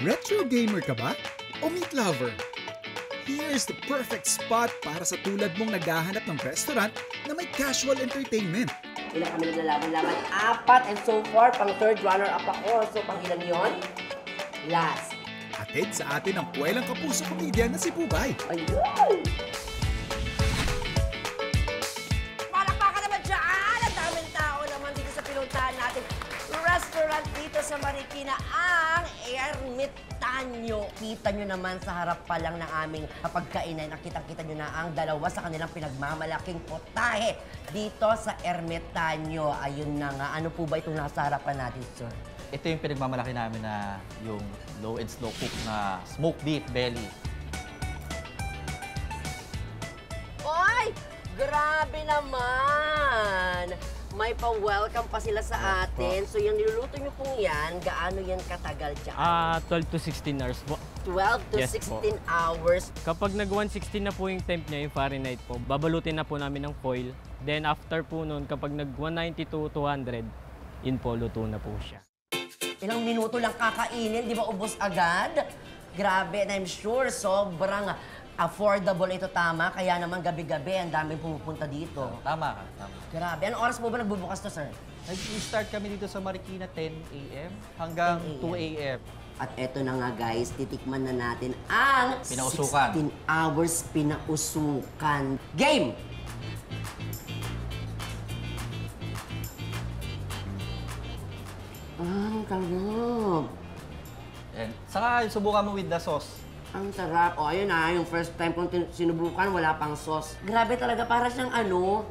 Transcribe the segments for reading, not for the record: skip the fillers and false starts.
Retro gamer ka ba? O meat lover? Here's the perfect spot para sa tulad mong naghahanap ng restaurant na may casual entertainment. Ilan kami naglalaban-laban? 4, and so far, pang third runner-up ako. So, pang ilan yun? Last. Hatid sa atin ang puwelang kapuso comedian na si Bubay. Ayun! Palakpakan naman dyan! Ang daming tao naman dito sa pinuntahan natin. Restaurant dito sa Marikina, ang Ermitanyo. Kita nyo naman sa harap pa lang ng aming pagkainan, nakita-kita nyo na ang dalawa sa kanilang pinagmamalaking potahe dito sa Ermitanyo. Ayun na nga. Ano po ba itong nasa harapan natin, sir? Ito yung pinagmamalaki namin na yung low and slow cook na smoked beef belly. Oy! Grabe naman! May pa-welcome pa sila sa atin. So yung niluluto nyo pong yan, gaano yan katagal dyan? 12 to 16 hours po. 12 to Yes 16 po. hours. Kapag nag-160 na po yung temp niya, yung Fahrenheit po, babalutin na po namin ng foil. Then after po nun, kapag nag-190 to 200, yun po, luto na po siya. Ilang minuto lang kakainin, di ba ubos agad? Grabe, and I'm sure sobrang affordable ito, tama. Kaya naman gabi-gabi, ang daming pumupunta dito. Tama ka, tama. Grabe. Anong oras po ba nagbubukas to, sir? Nag-start kami dito sa Marikina 10 a.m. hanggang 10 2 a.m. At eto na nga guys, titikman na natin ang Pinausukan. 16 hours pinausukan. Game! Ang sarap. And saka subukan mo with the sauce. Ang sarap. O, ayun na, yung first time kong sinubukan, wala pang sauce. Grabe talaga, para siyang ano,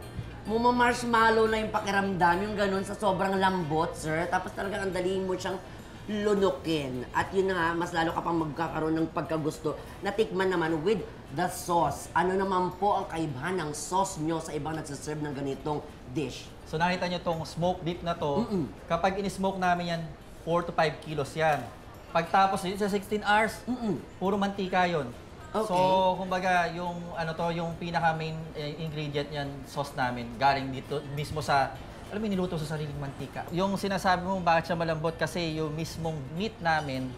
marshmallow na yung pakiramdam, yung ganun sa sobrang lambot, sir. Tapos talagang ang daliin mo siyang lunukin. At yun na nga, mas lalo ka pang magkakaroon ng pagkagusto. Natikman naman with the sauce. Ano naman po ang kaibahan ng sauce nyo sa ibang nagsaserve ng ganitong dish? So nakita nyo tong smoked beef na to, kapag in-smoke namin yan, 4 to 5 kilos yan. Pagtapos yun sa 16 hours, puro mantika yun. Okay. So, kumbaga, yung ano to, yung pinaka main ingredient yan, sauce namin, galing dito mismo sa, alam mo, niluto sa sariling mantika. Yung sinasabi mo bakit siya malambot kasi yung mismong meat namin,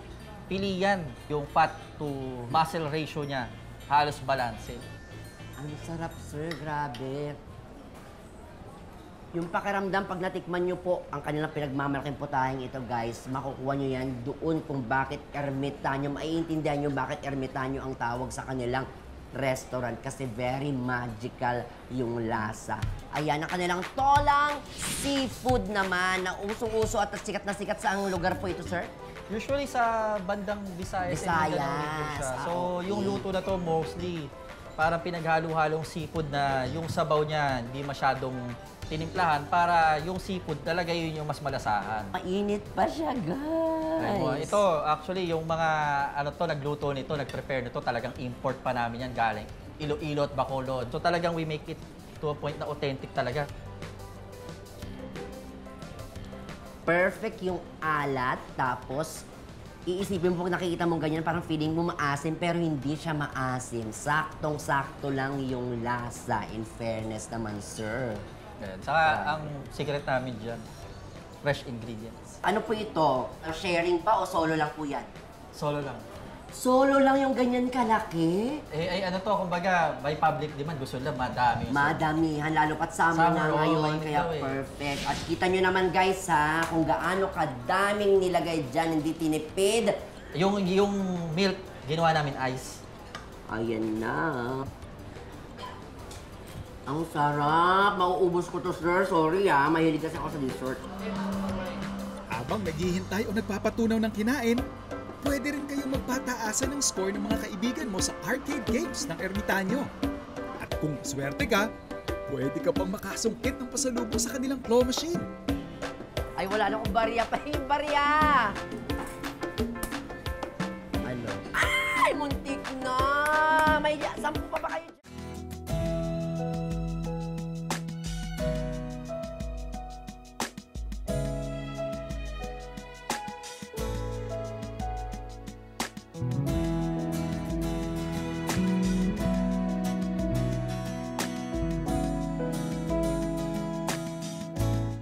pili yan yung fat to muscle ratio niya, halos balance. Ang sarap, sir. Grabe. Yung pakiramdam, pag natikman nyo po ang kanilang pinagmamalaking putaheng ito, guys, makukuha nyo yan doon kung bakit Ermitanyo. Maiintindihan nyo bakit Ermitanyo ang tawag sa kanilang restaurant kasi very magical yung lasa. Ayan, ang kanilang tolang seafood naman na usong-uso at sikat na sikat sa ang lugar po ito, sir? Usually sa bandang Visayas. Visayas. So, yung luto na to mostly parang pinaghalo-halong seafood na yung sabaw niya hindi masyadong tinimplahan para yung seafood talaga yun yung mas malasahan. Mainit pa siya, guys. Ito, actually, yung mga nagluto nito, nag-prepare nito, talagang import pa namin yan galing Iloilo at Bacolod. So talagang we make it to a point na authentic talaga. Perfect yung alat, tapos iisipin mo pag nakikita mong ganyan, parang feeling mo maasim, pero hindi siya maasim. Saktong-sakto lang yung lasa, in fairness naman, sir. Ganyan. Saka ang secret namin dyan, fresh ingredients. Ano po ito? Sharing pa o solo lang po yan? Solo lang. Solo lang yung ganyan kalaki? Ano to, kumbaga, by public demand, gusto lang madami. Madamihan, lalo pat summer na Summer, ngayon, oo, kaya ito eh. perfect. At kita nyo naman guys ha, kung gaano kadaming nilagay dyan, hindi tinipid. Yung milk, ginawa namin ice. Ayan na. Ang sarap. Mauubos ko to, sir. Sorry mahilig kasi ako sa dessert. Habang naghihintay o nagpapatunaw ng kinain, pwede rin kayong magpataasan ng score ng mga kaibigan mo sa arcade games ng Ermitanyo. At kung swerte ka, pwede ka pang makasungkit ng pasalubong sa kanilang claw machine. Ay, wala na akong barya pa. Yung barya!